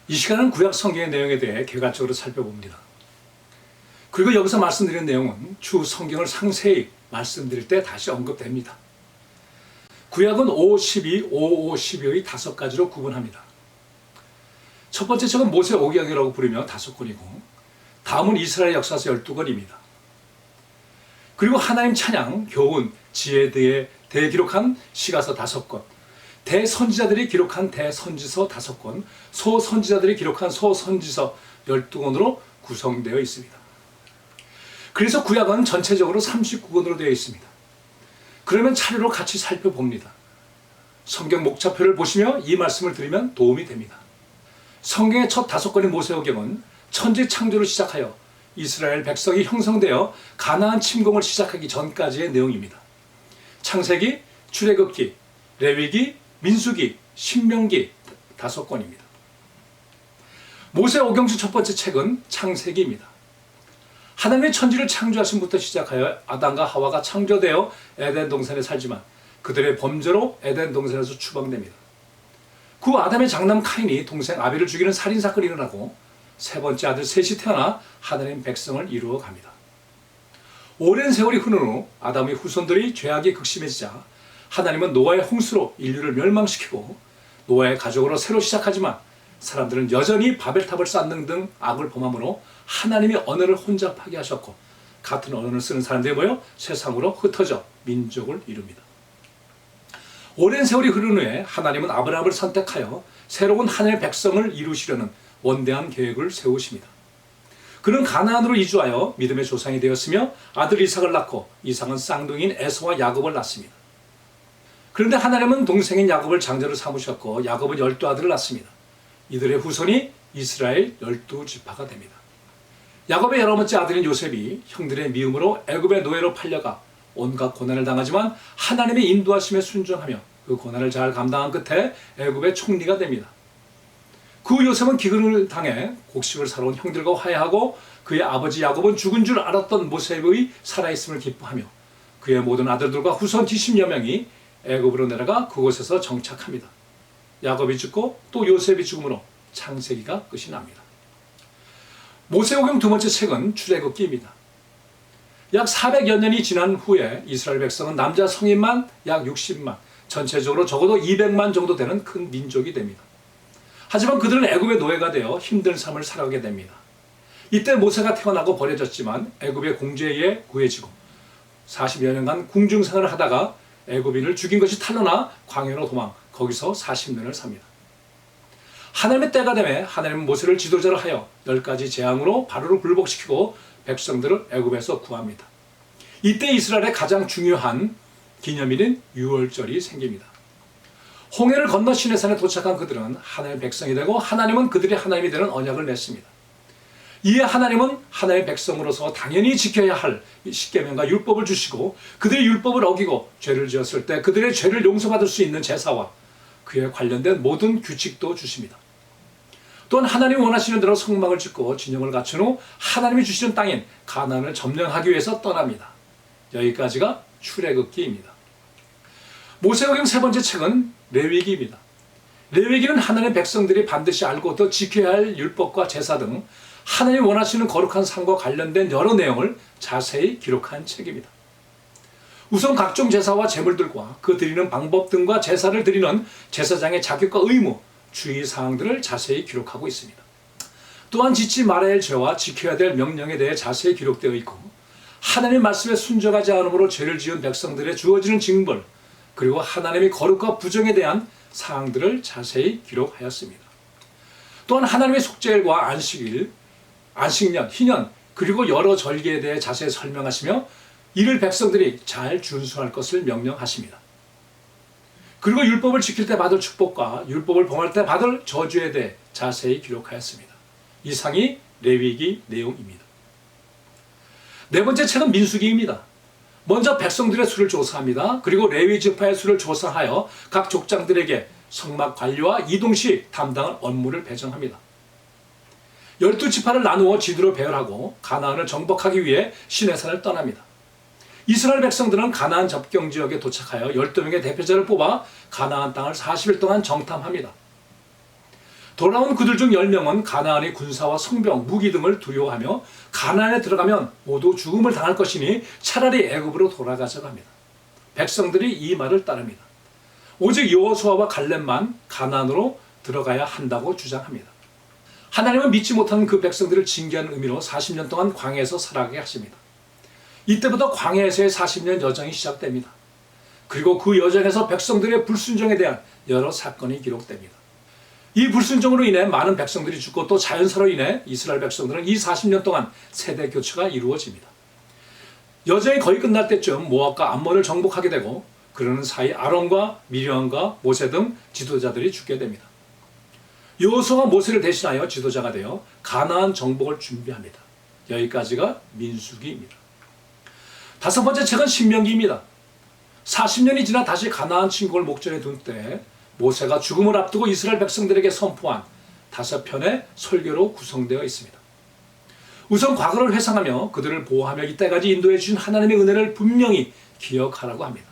이 시간은 구약 성경의 내용에 대해 개괄적으로 살펴봅니다. 그리고 여기서 말씀드린 내용은 추후 성경을 상세히 말씀드릴 때 다시 언급됩니다. 구약은 5, 12, 5, 5, 12의 5가지로 구분합니다. 첫 번째 책은 모세오경이라고 부르며 5권이고, 다음은 이스라엘 역사서 12권입니다. 그리고 하나님 찬양, 교훈, 지혜에 대해 기록한 시가서 5권, 대선지자들이 기록한 대선지서 5권, 소선지자들이 기록한 소선지서 12권으로 구성되어 있습니다. 그래서 구약은 전체적으로 39권으로 되어 있습니다. 그러면 차례로 같이 살펴봅니다. 성경 목차표를 보시며 이 말씀을 드리면 도움이 됩니다. 성경의 첫 5권의 모세오경은 천지 창조를 시작하여 이스라엘 백성이 형성되어 가나안 침공을 시작하기 전까지의 내용입니다. 창세기, 출애굽기, 레위기, 민수기, 신명기 5권입니다. 모세오경 중 첫 번째 책은 창세기입니다. 하나님의 천지를 창조하신 부터 시작하여 아담과 하와가 창조되어 에덴 동산에 살지만 그들의 범죄로 에덴 동산에서 추방됩니다. 그 아담의 장남 카인이 동생 아벨을 죽이는 살인사건이 일어나고 세 번째 아들 셋이 태어나 하나님 백성을 이루어 갑니다. 오랜 세월이 흐른 후 아담의 후손들이 죄악이 극심해지자 하나님은 노아의 홍수로 인류를 멸망시키고 노아의 가족으로 새로 시작하지만 사람들은 여전히 바벨탑을 쌓는 등 악을 범함으로 하나님이 언어를 혼잡하게 하셨고 같은 언어를 쓰는 사람들이 모여 세상으로 흩어져 민족을 이룹니다. 오랜 세월이 흐른 후에 하나님은 아브라함을 선택하여 새로운 하나님의 백성을 이루시려는 원대한 계획을 세우십니다. 그는 가나안으로 이주하여 믿음의 조상이 되었으며 아들 이삭을 낳고 이삭은 쌍둥이인 에서와 야곱을 낳습니다. 그런데 하나님은 동생인 야곱을 장자로 삼으셨고 야곱은 12아들을 낳습니다. 이들의 후손이 이스라엘 12지파가 됩니다. 야곱의 11번째 아들인 요셉이 형들의 미움으로 애굽의 노예로 팔려가 온갖 고난을 당하지만 하나님의 인도하심에 순종하며 그 고난을 잘 감당한 끝에 애굽의 총리가 됩니다. 그 요셉은 기근을 당해 곡식을 사러 온 형들과 화해하고 그의 아버지 야곱은 죽은 줄 알았던 모세의 살아있음을 기뻐하며 그의 모든 아들들과 후손 70여 명이 애굽으로 내려가 그곳에서 정착합니다. 야곱이 죽고 또 요셉이 죽음으로 창세기가 끝이 납니다. 모세오경 두 번째 책은 출애굽기입니다. 약 400여 년이 지난 후에 이스라엘 백성은 남자 성인만 약 60만, 전체적으로 적어도 200만 정도 되는 큰 민족이 됩니다. 하지만 그들은 애굽의 노예가 되어 힘든 삶을 살아가게 됩니다. 이때 모세가 태어나고 버려졌지만 애굽의 공주에 의해 구해지고 40여 년간 궁중생활을 하다가 애굽인을 죽인 것이 탄로나 광야로 도망, 거기서 40년을 삽니다. 하나님의 때가 되매 하나님은 모세를 지도자로 하여 10가지 재앙으로 바로를 굴복시키고 백성들을 애굽에서 구합니다. 이때 이스라엘의 가장 중요한 기념일인 유월절이 생깁니다. 홍해를 건너 시내산에 도착한 그들은 하나님의 백성이 되고 하나님은 그들이 하나님이 되는 언약을 맺습니다. 이에 하나님은 하나님의 백성으로서 당연히 지켜야 할 십계명과 율법을 주시고 그들이 율법을 어기고 죄를 지었을 때 그들의 죄를 용서받을 수 있는 제사와 그에 관련된 모든 규칙도 주십니다. 또한 하나님이 원하시는 대로 성막을 짓고 진영을 갖춘 후 하나님이 주시는 땅인 가나안을 점령하기 위해서 떠납니다. 여기까지가 출애굽기입니다. 모세오경 세 번째 책은 레위기입니다. 레위기는 하나님의 백성들이 반드시 알고 또 지켜야 할 율법과 제사 등 하나님이 원하시는 거룩한 삶과 관련된 여러 내용을 자세히 기록한 책입니다. 우선 각종 제사와 제물들과 그 드리는 방법 등과 제사를 드리는 제사장의 자격과 의무, 주의사항들을 자세히 기록하고 있습니다. 또한 짓지 말아야 할 죄와 지켜야 될 명령에 대해 자세히 기록되어 있고 하나님의 말씀에 순종하지 않음으로 죄를 지은 백성들의 주어지는 징벌 그리고 하나님의 거룩과 부정에 대한 사항들을 자세히 기록하였습니다. 또한 하나님의 속죄일과 안식일, 안식년, 희년 그리고 여러 절기에 대해 자세히 설명하시며 이를 백성들이 잘 준수할 것을 명령하십니다. 그리고 율법을 지킬 때 받을 축복과 율법을 범할 때 받을 저주에 대해 자세히 기록하였습니다. 이상이 레위기 내용입니다. 네 번째 책은 민수기입니다. 먼저 백성들의 수를 조사합니다. 그리고 레위 지파의 수를 조사하여 각 족장들에게 성막 관리와 이동 시 담당할 업무를 배정합니다. 12지파를 나누어 지도로 배열하고 가나안을 정복하기 위해 시내산을 떠납니다. 이스라엘 백성들은 가나안 접경 지역에 도착하여 12명의 대표자를 뽑아 가나안 땅을 40일 동안 정탐합니다. 돌아온 그들 중 10명은 가나안의 군사와 성병, 무기 등을 두려워하며 가나안에 들어가면 모두 죽음을 당할 것이니 차라리 애굽으로 돌아가자고 합니다. 백성들이 이 말을 따릅니다. 오직 여호수아와 갈렙만 가나안으로 들어가야 한다고 주장합니다. 하나님은 믿지 못하는 그 백성들을 징계하는 의미로 40년 동안 광야에서 살아가게 하십니다. 이때부터 광야에서의 40년 여정이 시작됩니다. 그리고 그 여정에서 백성들의 불순종에 대한 여러 사건이 기록됩니다. 이 불순종으로 인해 많은 백성들이 죽고 또 자연사로 인해 이스라엘 백성들은 이 40년 동안 세대 교체가 이루어집니다. 여정이 거의 끝날 때쯤 모압과 암몬을 정복하게 되고 그러는 사이 아론과 미리암과 모세 등 지도자들이 죽게 됩니다. 여호수아가 모세를 대신하여 지도자가 되어 가나안 정복을 준비합니다. 여기까지가 민수기입니다. 다섯 번째 책은 신명기입니다. 40년이 지나 다시 가나안 침공을 목전에 둔 때 모세가 죽음을 앞두고 이스라엘 백성들에게 선포한 5편의 설교로 구성되어 있습니다. 우선 과거를 회상하며 그들을 보호하며 이때까지 인도해 주신 하나님의 은혜를 분명히 기억하라고 합니다.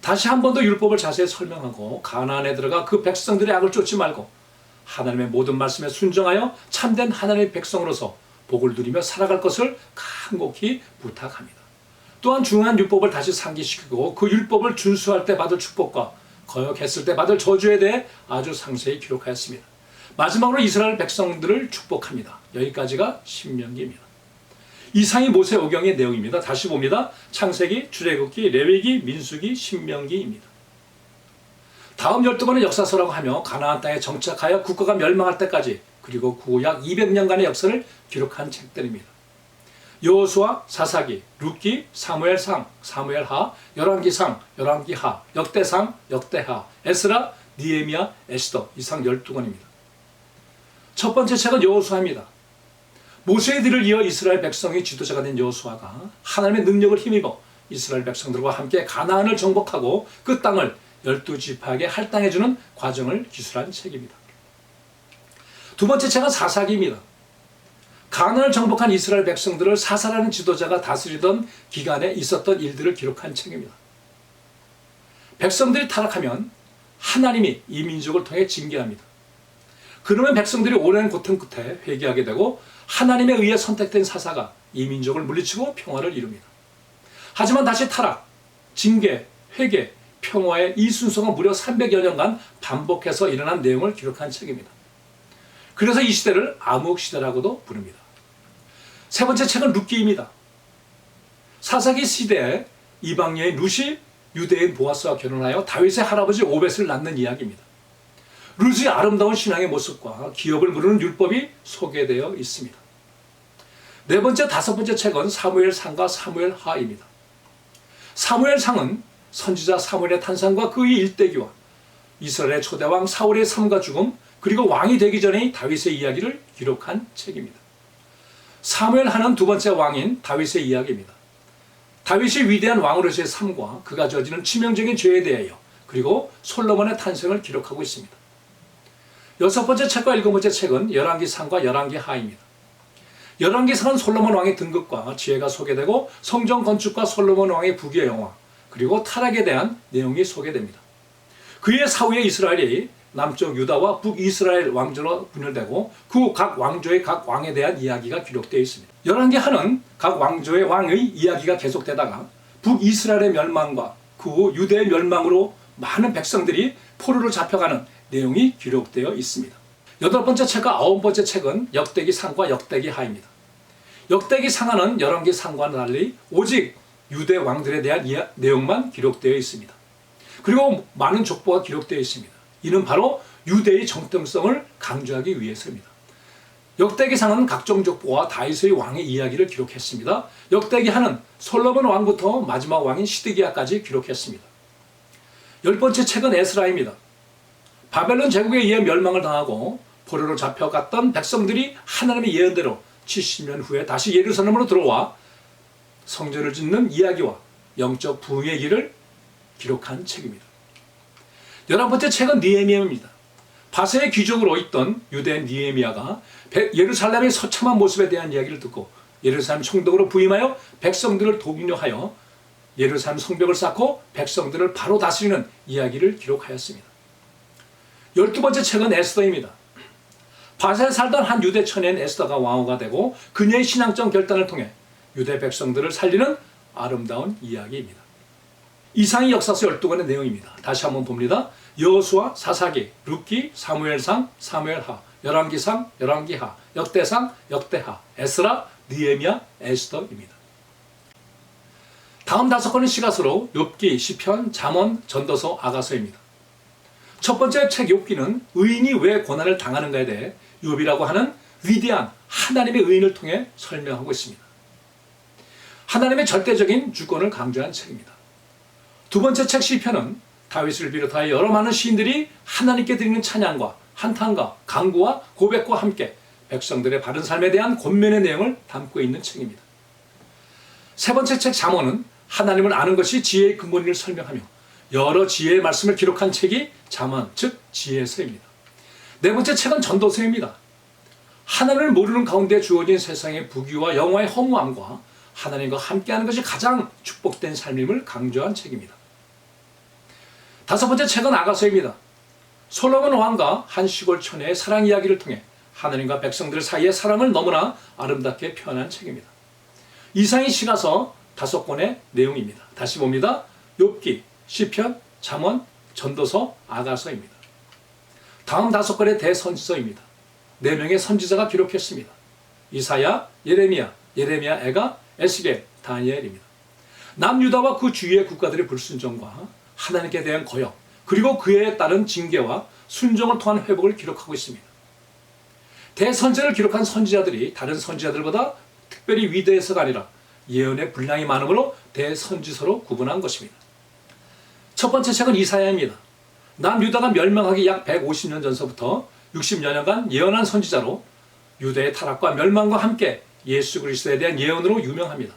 다시 한 번 더 율법을 자세히 설명하고 가나안에 들어가 그 백성들의 악을 쫓지 말고 하나님의 모든 말씀에 순종하여 참된 하나님의 백성으로서 복을 누리며 살아갈 것을 간곡히 부탁합니다. 또한 중요한 율법을 다시 상기시키고 그 율법을 준수할 때 받을 축복과 거역했을 때 받을 저주에 대해 아주 상세히 기록하였습니다. 마지막으로 이스라엘 백성들을 축복합니다. 여기까지가 신명기입니다. 이상이 모세 오경의 내용입니다. 다시 봅니다. 창세기, 출애굽기, 레위기, 민수기, 신명기입니다. 다음 12권의 역사서라고 하며 가나안 땅에 정착하여 국가가 멸망할 때까지 그리고 그 후 약 200년간의 역사를 기록한 책들입니다. 여호수아, 사사기, 룻기, 사무엘상, 사무엘하, 열왕기상, 열왕기하, 역대상, 역대하, 에스라, 니에미야, 에스더 이상 12권입니다. 첫 번째 책은 여호수아입니다. 모세의 뒤를 이어 이스라엘 백성의 지도자가 된 여호수아가 하나님의 능력을 힘입어 이스라엘 백성들과 함께 가나안을 정복하고 그 땅을 12지파에게 할당해주는 과정을 기술한 책입니다. 두 번째 책은 사사기입니다. 가나안을 정복한 이스라엘 백성들을 사사라는 지도자가 다스리던 기간에 있었던 일들을 기록한 책입니다. 백성들이 타락하면 하나님이 이 민족을 통해 징계합니다. 그러면 백성들이 오랜 고통 끝에 회개하게 되고 하나님에 의해 선택된 사사가 이 민족을 물리치고 평화를 이룹니다. 하지만 다시 타락, 징계, 회개, 평화의 이 순서가 무려 300여 년간 반복해서 일어난 내용을 기록한 책입니다. 그래서 이 시대를 암흑시대라고도 부릅니다. 세 번째 책은 룻기입니다. 사사기 시대에 이방 여인 룻이 유대인 보아스와 결혼하여 다윗의 할아버지 오벳을 낳는 이야기입니다. 룻의 아름다운 신앙의 모습과 기업을 부르는 율법이 소개되어 있습니다. 네 번째, 다섯 번째 책은 사무엘상과 사무엘하입니다. 사무엘상은 선지자 사무엘의 탄생과 그의 일대기와 이스라엘의 초대왕 사울의 삶과 죽음 그리고 왕이 되기 전의 다윗의 이야기를 기록한 책입니다. 사무엘하는 두 번째 왕인 다윗의 이야기입니다. 다윗이 위대한 왕으로서의 삶과 그가 저지른 치명적인 죄에 대하여 그리고 솔로몬의 탄생을 기록하고 있습니다. 여섯 번째 책과 일곱 번째 책은 열왕기상과 열왕기하입니다. 열왕기상은 솔로몬 왕의 등극과 지혜가 소개되고 성전 건축과 솔로몬 왕의 부귀의 영화 그리고 타락에 대한 내용이 소개됩니다. 그의 사후에 이스라엘이 남쪽 유다와 북이스라엘 왕조로 분열되고 그 각 왕조의 각 왕에 대한 이야기가 기록되어 있습니다. 열왕기하는 각 왕조의 왕의 이야기가 계속되다가 북이스라엘의 멸망과 그 후 유대의 멸망으로 많은 백성들이 포로로 잡혀가는 내용이 기록되어 있습니다. 여덟 번째 책과 아홉 번째 책은 역대기상과 역대기하입니다. 역대기상하는 열왕기상과는 달리 오직 유대 왕들에 대한 내용만 기록되어 있습니다. 그리고 많은 족보가 기록되어 있습니다. 이는 바로 유대의 정통성을 강조하기 위해서입니다. 역대기상은 각종 족보와 다윗의 왕의 이야기를 기록했습니다. 역대기하는 솔로몬 왕부터 마지막 왕인 시드기야까지 기록했습니다. 열 번째 책은 에스라입니다. 바벨론 제국에 의해 멸망을 당하고 포로로 잡혀갔던 백성들이 하나님의 예언대로 70년 후에 다시 예루살렘으로 들어와 성전을 짓는 이야기와 영적 부흥의 길을 기록한 책입니다. 11번째 책은 느헤미야입니다. 바세의 귀족으로 있던 유대인 느헤미야가 예루살렘의 처참한 모습에 대한 이야기를 듣고 예루살렘 총독으로 부임하여 백성들을 독려하여 예루살렘 성벽을 쌓고 백성들을 바로 다스리는 이야기를 기록하였습니다. 12번째 책은 에스더입니다. 바사에 살던 한 유대 처녀인 에스더가 왕후가 되고 그녀의 신앙적 결단을 통해 유대 백성들을 살리는 아름다운 이야기입니다. 이상이 역사서 12권의 내용입니다. 다시 한번 봅니다. 여호수아, 사사기, 룻기, 사무엘상, 사무엘하, 열왕기상, 열왕기하, 역대상, 역대하, 에스라, 느헤미야, 에스더입니다. 다음 5권의 시가서로 욥기, 시편, 잠언, 전도서, 아가서입니다. 첫 번째 책 욥기는 의인이 왜 고난을 당하는가에 대해 욥이라고 하는 위대한 하나님의 의인을 통해 설명하고 있습니다. 하나님의 절대적인 주권을 강조한 책입니다. 두 번째 책 시편은 다윗을 비롯하여 여러 많은 시인들이 하나님께 드리는 찬양과 한탄과 간구와 고백과 함께 백성들의 바른 삶에 대한 권면의 내용을 담고 있는 책입니다. 세 번째 책 잠언은 하나님을 아는 것이 지혜의 근본을 설명하며 여러 지혜의 말씀을 기록한 책이 잠언, 즉 지혜서입니다. 네 번째 책은 전도서입니다. 하나님을 모르는 가운데 주어진 세상의 부귀와 영화의 허무함과 하나님과 함께하는 것이 가장 축복된 삶임을 강조한 책입니다. 다섯 번째 책은 아가서입니다. 솔로몬 왕과 한 시골 처녀의 사랑 이야기를 통해 하나님과 백성들 사이의 사랑을 너무나 아름답게 표현한 책입니다. 이상이 시가서 5권의 내용입니다. 다시 봅니다. 욥기, 시편, 잠언, 전도서, 아가서입니다. 다음 5권의 대선지서입니다. 4명의 선지자가 기록했습니다. 이사야, 예레미야, 애가, 에스겔, 다니엘입니다. 남유다와 그 주위의 국가들의 불순종과 하나님께 대한 거역, 그리고 그에 따른 징계와 순종을 통한 회복을 기록하고 있습니다. 대선지를 기록한 선지자들이 다른 선지자들보다 특별히 위대해서가 아니라 예언의 분량이 많으므로 대선지서로 구분한 것입니다. 첫 번째 책은 이사야입니다. 남유다가 멸망하기 약 150년 전서부터 60여 년간 예언한 선지자로 유대의 타락과 멸망과 함께 예수 그리스도에 대한 예언으로 유명합니다.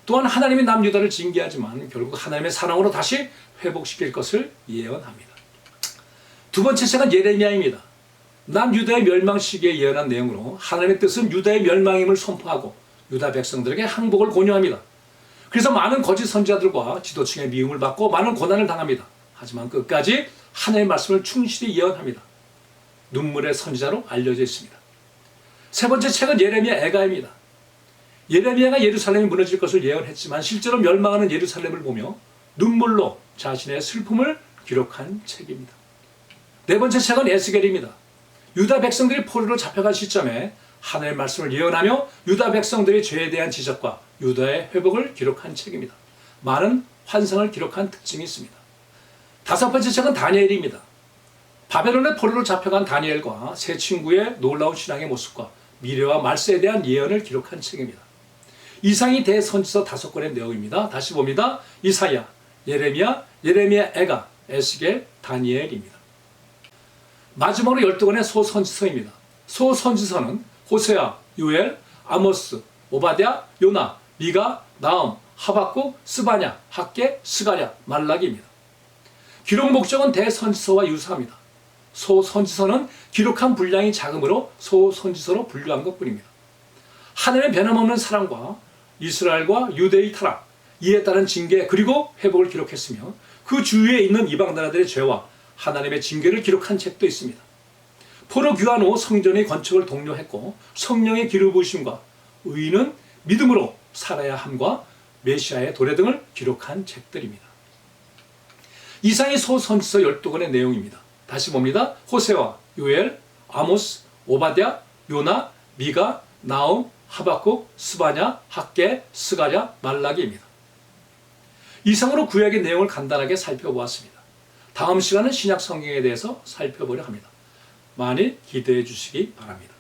또한 하나님이 남유다를 징계하지만 결국 하나님의 사랑으로 다시 회복시킬 것을 예언합니다. 두 번째 책은 예레미야입니다. 남유다의 멸망 시기에 예언한 내용으로 하나님의 뜻은 유다의 멸망임을 선포하고 유다 백성들에게 항복을 권유합니다. 그래서 많은 거짓 선지자들과 지도층의 미움을 받고 많은 고난을 당합니다. 하지만 끝까지 하나님의 말씀을 충실히 예언합니다. 눈물의 선지자로 알려져 있습니다. 세 번째 책은 예레미야 애가입니다. 예레미야가 예루살렘이 무너질 것을 예언했지만 실제로 멸망하는 예루살렘을 보며 눈물로 자신의 슬픔을 기록한 책입니다. 네 번째 책은 에스겔입니다. 유다 백성들이 포로로 잡혀간 시점에 하나님의 말씀을 예언하며 유다 백성들의 죄에 대한 지적과 유다의 회복을 기록한 책입니다. 많은 환상을 기록한 특징이 있습니다. 다섯 번째 책은 다니엘입니다. 바벨론의 포로로 잡혀간 다니엘과 세 친구의 놀라운 신앙의 모습과 미래와 말세에 대한 예언을 기록한 책입니다. 이상이 대선지서 5권의 내용입니다. 다시 봅니다. 이사야, 예레미야, 애가, 에스겔, 다니엘입니다. 마지막으로 12권의 소선지서입니다. 소선지서는 호세아, 요엘, 아모스, 오바댜, 요나, 미가, 나움, 하박국, 스바냐, 학개, 스가랴, 말라기입니다. 기록 목적은 대선지서와 유사합니다. 소선지서는 기록한 분량이 작으므로 소선지서로 분류한 것뿐입니다. 하나님의 변함없는 사랑과 이스라엘과 유대의 타락, 이에 따른 징계 그리고 회복을 기록했으며 그 주위에 있는 이방 나라들의 죄와 하나님의 징계를 기록한 책도 있습니다. 포로 귀환 후 성전의 건축을 독려했고 성령의 기름 부으심과 의인은 믿음으로 살아야 함과 메시아의 도래 등을 기록한 책들입니다. 이상이 소선지서 12권의 내용입니다. 다시 봅니다. 호세아, 요엘, 아모스, 오바댜, 요나, 미가, 나움, 하박국, 스바냐, 학개, 스가랴, 말라기입니다. 이상으로 구약의 내용을 간단하게 살펴보았습니다. 다음 시간은 신약 성경에 대해서 살펴보려 합니다. 많이 기대해 주시기 바랍니다.